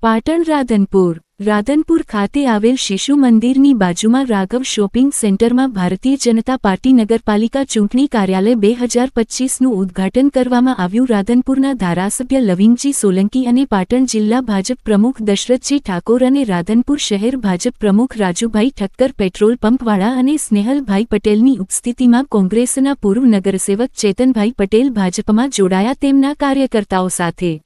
પાટણ રાધનપુર ખાતે આવેલ શિશુ મંદિરની બાજુમાં રાઘવ શોપિંગ સેન્ટરમાં ભારતીય જનતા પાર્ટી નગરપાલિકા ચૂંટણી કાર્યાલય 2025નું ઉદ્ઘાટન કરવામાં આવ્યું. રાધનપુરના ધારાસભ્ય લવિંગજી સોલંકી અને પાટણ જિલ્લા ભાજપ પ્રમુખ દશરથજી ઠાકોર અને રાધનપુર શહેર ભાજપ પ્રમુખ રાજુભાઈ ઠક્કર, પેટ્રોલ પંપવાળા અને સ્નેહલભાઈ પટેલની ઉપસ્થિતિમાં કોંગ્રેસના પૂર્વ નગરસેવક ચેતનભાઈ પટેલ ભાજપમાં જોડાયા. તેમના કાર્યકર્તાઓ સાથે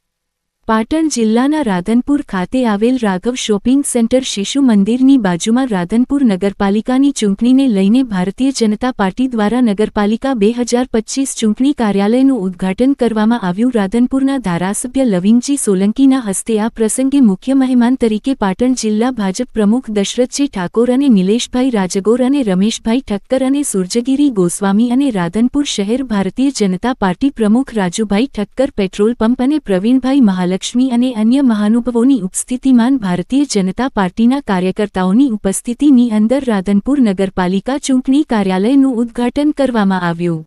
પાટણ જિલ્લાના રાધનપુર ખાતે આવેલ રાઘવ શોપિંગ સેન્ટર શિશુ મંદિરની બાજુમાં રાધનપુર નગરપાલિકાની ચૂંટણીને લઈને ભારતીય જનતા પાર્ટી દ્વારા નગરપાલિકા 2025 ચૂંટણી કાર્યાલયનું ઉદ્ઘાટન કરવામાં આવ્યું. રાધનપુરના ધારાસભ્ય લવિંગજી સોલંકીના હસ્તે આ પ્રસંગે મુખ્ય મહેમાન તરીકે પાટણ જિલ્લા ભાજપ પ્રમુખ દશરથજી ઠાકોર અને નિલેશભાઈ રાજગોર અને રમેશભાઈ ઠક્કર અને સૂર્યગીરી ગોસ્વામી અને રાધનપુર શહેર ભારતીય જનતા પાર્ટી પ્રમુખ રાજુભાઈ ઠક્કર, પેટ્રોલ પંપ અને પ્રવીણભાઈ લક્ષ્મી અને અન્ય મહાનુભાવોની ઉપસ્થિતિમાં ભારતીય જનતા પાર્ટીના કાર્યકર્તાઓની ઉપસ્થિતિની અંદર રાધનપુર નગરપાલિકા ચૂંટણી કાર્યાલયનું ઉદ્ઘાટન કરવામાં આવ્યું.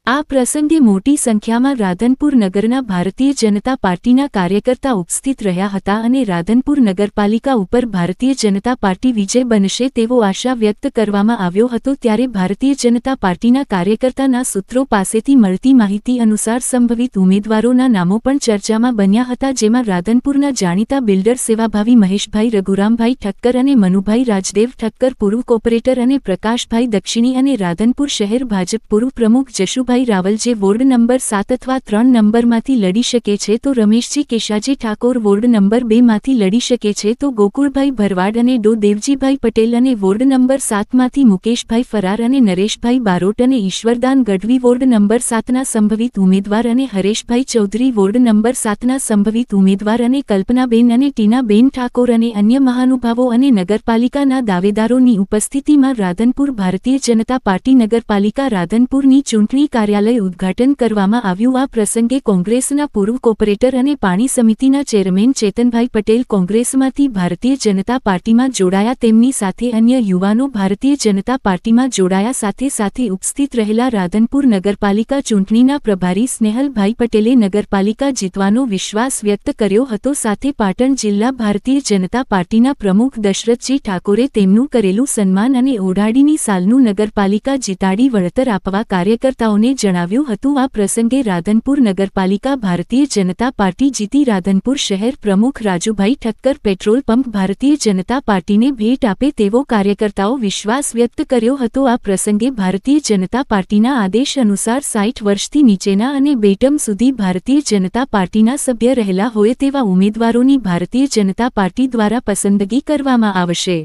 આ પ્રસંગે મોટી સંખ્યામાં રાધનપુર નગરના ભારતીય જનતા પાર્ટીના કાર્યકર્તા ઉપસ્થિત રહ્યા હતા અને રાધનપુર નગરપાલિકા ઉપર ભારતીય જનતા પાર્ટી વિજય બનશે તેવો આશા વ્યક્ત કરવામાં આવ્યો હતો. ત્યારે ભારતીય જનતા પાર્ટીના કાર્યકર્તાના સૂત્રો પાસેથી મળતી માહિતી અનુસાર સંભવિત ઉમેદવારોના નામો પણ ચર્ચામાં બન્યા હતા, જેમાં રાધનપુરના જાણીતા બિલ્ડર સેવાભાવી મહેશભાઈ રઘુરામભાઈ ઠક્કર અને મનુભાઈ રાજદેવ ઠક્કર પૂર્વ કોર્પોરેટર અને પ્રકાશભાઈ દક્ષિણી અને રાધનપુર શહેર ભાજપ પૂર્વ પ્રમુખ જશુભાઈ રાવલ જે વોર્ડ નંબર 7 અથવા 3 નંબરમાંથી લડી શકે છે, તો રમેશજી કેશાજી ઠાકોર વોર્ડ નંબર 2માંથી લડી શકે છે, તો ગોકુળભાઈ ભરવાડ અને ડો દેવજીભાઈ પટેલ અને વોર્ડ નંબર 7માંથી મુકેશભાઈ ફરાર અને નરેશભાઈ બારોટ અને ઈશ્વરદાન ગઢવી વોર્ડ નંબર 7ના સંભવિત ઉમેદવાર અને હરેશભાઈ ચૌધરી વોર્ડ નંબર 7ના સંભવિત ઉમેદવાર અને કલ્પનાબેન અને ટીનાબેન ઠાકોર અને અન્ય મહાનુભાવો અને નગરપાલિકાના દાવેદારોની ઉપસ્થિતિમાં રાધનપુર ભારતીય જનતા પાર્ટી નગરપાલિકા રાધનપુરની ચૂંટણી કાર્યાલય ઉદ્ઘાટન કરવામાં આવ્યું. આ પ્રસંગે કોંગ્રેસના પૂર્વ કોર્પોરેટર અને પાણી સમિતિના ચેરમેન ચેતનભાઈ પટેલ કોંગ્રેસમાંથી ભારતીય જનતા પાર્ટીમાં જોડાયા. તેમની સાથે અન્ય યુવાનો ભારતીય જનતા પાર્ટીમાં જોડાયા. સાથે ઉપસ્થિત રહેલા રાધનપુર નગરપાલિકા ચૂંટણીના પ્રભારી સ્નેહલભાઈ પટેલે નગરપાલિકા જીતવાનો વિશ્વાસ વ્યક્ત કર્યો હતો. સાથે પાટણ જિલ્લા ભારતીય જનતા પાર્ટીના પ્રમુખ દશરથજી ઠાકોરે તેમનું કરેલું સન્માન અને ઓઢાડીની સાલનું નગરપાલિકા જીતાડી વળતર આપવા કાર્યકર્તાઓને જણાવ્યું હતું. આ પ્રસંગે રાધનપુર નગરપાલિકા ભારતીય જનતા પાર્ટી જીતી. રાધનપુર શહેર પ્રમુખ રાજુભાઈ ઠક્કર પેટ્રોલ પંપ ભારતીય જનતા પાર્ટીને ભેટ આપે તેવો કાર્યકર્તાઓ વિશ્વાસ વ્યક્ત કર્યો હતો. આ પ્રસંગે ભારતીય જનતા પાર્ટીના આદેશ અનુસાર 60 વર્ષથી નીચેના અને 2 ટર્મ સુધી ભારતીય જનતા પાર્ટીના સભ્ય રહેલા હોય તેવા ઉમેદવારોની ભારતીય જનતા પાર્ટી દ્વારા પસંદગી કરવામાં આવશે.